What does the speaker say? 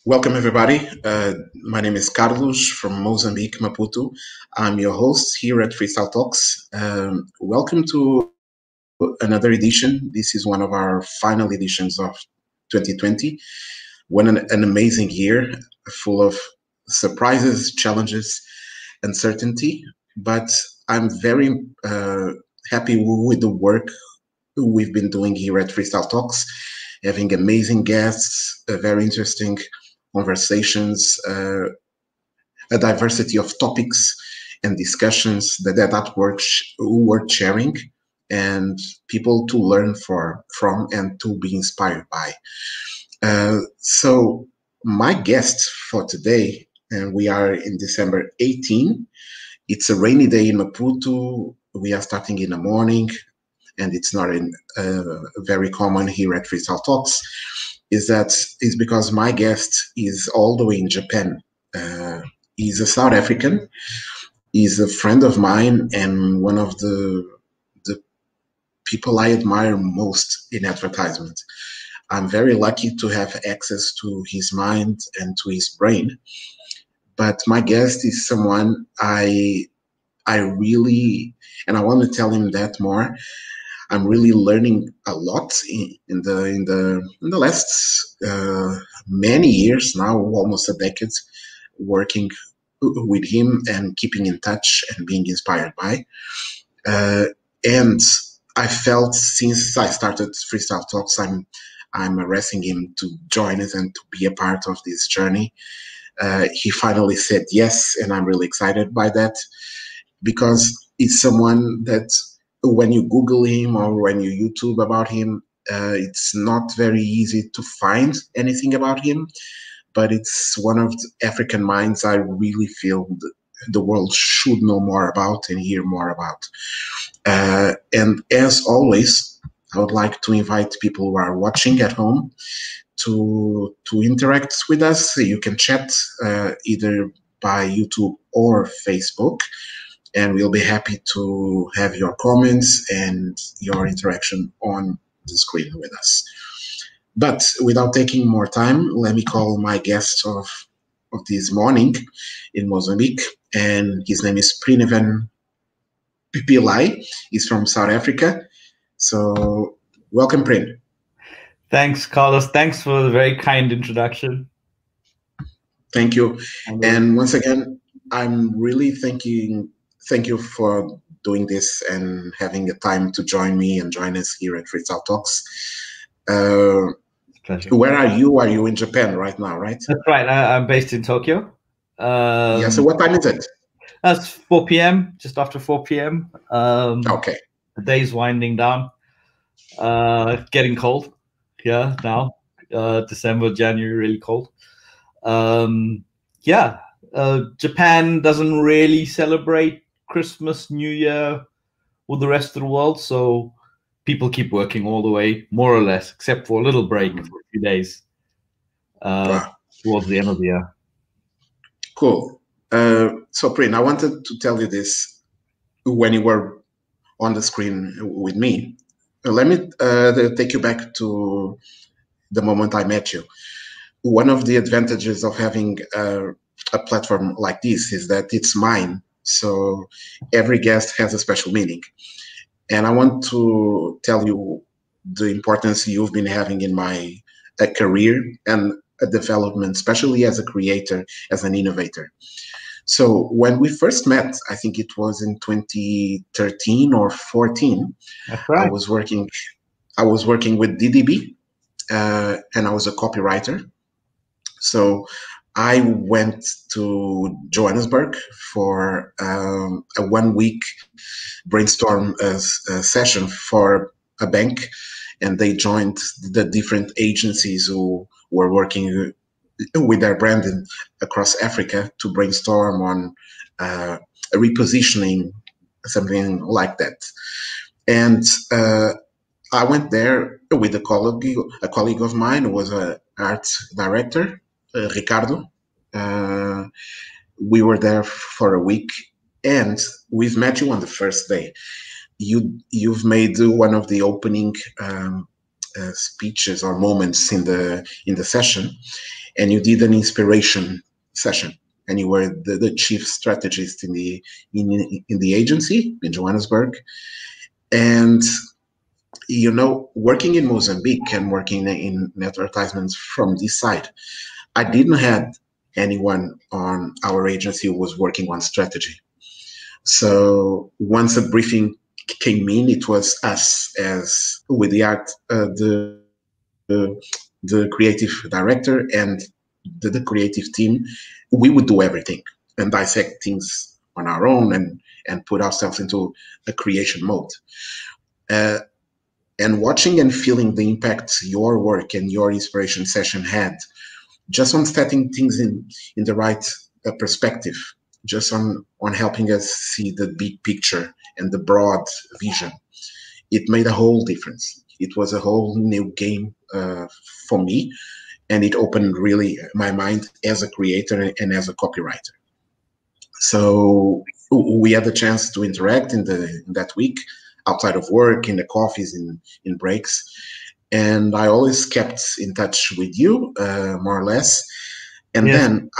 Welcome, everybody. My name is Carlos from Mozambique, Maputo. I'm your host here at Freestyle Talks. Welcome to another edition. This is one of our final editions of 2020. An amazing year full of surprises, challenges, uncertainty. But I'm very happy with the work we've been doing here at Freestyle Talks, having amazing guests, very interesting conversations, a diversity of topics and discussions that worth sharing, and people to learn from and to be inspired by. So my guest for today, and we are in December 18. It's a rainy day in Maputo. We are starting in the morning, and it's not very common here at Freestyle Talks. Is because my guest is all the way in Japan. He's a South African. He's a friend of mine and one of the people I admire most in advertisement. I'm very lucky to have access to his mind and to his brain. But my guest is someone I really, and I want to tell him that more. I'm really learning a lot in the last many years now, almost a decade, working with him and keeping in touch and being inspired by. And I felt since I started Freestyle Talks, I'm arresting him to join us and to be a part of this journey. He finally said yes, and I'm really excited by that because it's someone that when you Google him or when you YouTube about him, it's not very easy to find anything about him, but it's one of the African minds I really feel the world should know more about and hear more about. And as always, I would like to invite people who are watching at home to interact with us. You can chat either by YouTube or Facebook, and we'll be happy to have your comments and your interaction on the screen with us. But without taking more time, let me call my guest of this morning in Mozambique, and his name is Prinevan Pipilai. He's from South Africa. So welcome, Prin. Thanks, Carlos. Thanks for the very kind introduction. Thank you. And once again, I'm really thank you for doing this and having the time to join me and join us here at Freestyle Talks. Pleasure. Where are you? Are you in Japan right now, right? That's right. I'm based in Tokyo. Yeah, so what time is it? That's 4 p.m., just after 4 p.m. Okay. The day's winding down. Getting cold. Yeah, now. December, January, really cold. Japan doesn't really celebrate Christmas, New Year with the rest of the world, so people keep working all the way, more or less, except for a little break for a few days towards the end of the year. Cool. So, Prin, I wanted to tell you this when you were on the screen with me. Let me take you back to the moment I met you. One of the advantages of having a platform like this is that it's mine. So every guest has a special meaning. And I want to tell you the importance you've been having in my career and a development, especially as a creator, as an innovator. So when we first met, I think it was in 2013 or 14. That's right. I was working with DDB, and I was a copywriter. So I went to Johannesburg for a 1 week brainstorm session for a bank, and they joined the different agencies who were working with their branding across Africa to brainstorm on a repositioning, something like that. And I went there with a colleague of mine who was an art director, Ricardo. We were there for a week, and we've met you on the first day. You've made one of the opening speeches or moments in the session, and you did an inspiration session, and you were the chief strategist in the agency in Johannesburg. And working in Mozambique and working in advertisements from this side, I didn't have anyone on our agency who was working on strategy. So once a briefing came in, it was us as with the creative director and the creative team. We would do everything and dissect things on our own and put ourselves into a creation mode. And watching and feeling the impact your work and your inspiration session had, just on setting things in the right perspective, just on helping us see the big picture and the broad vision, it made a whole difference. It was a whole new game for me, and it opened really my mind as a creator and as a copywriter. So we had the chance to interact in that week, outside of work, in the coffees, in breaks. And I always kept in touch with you, more or less. And yes. Then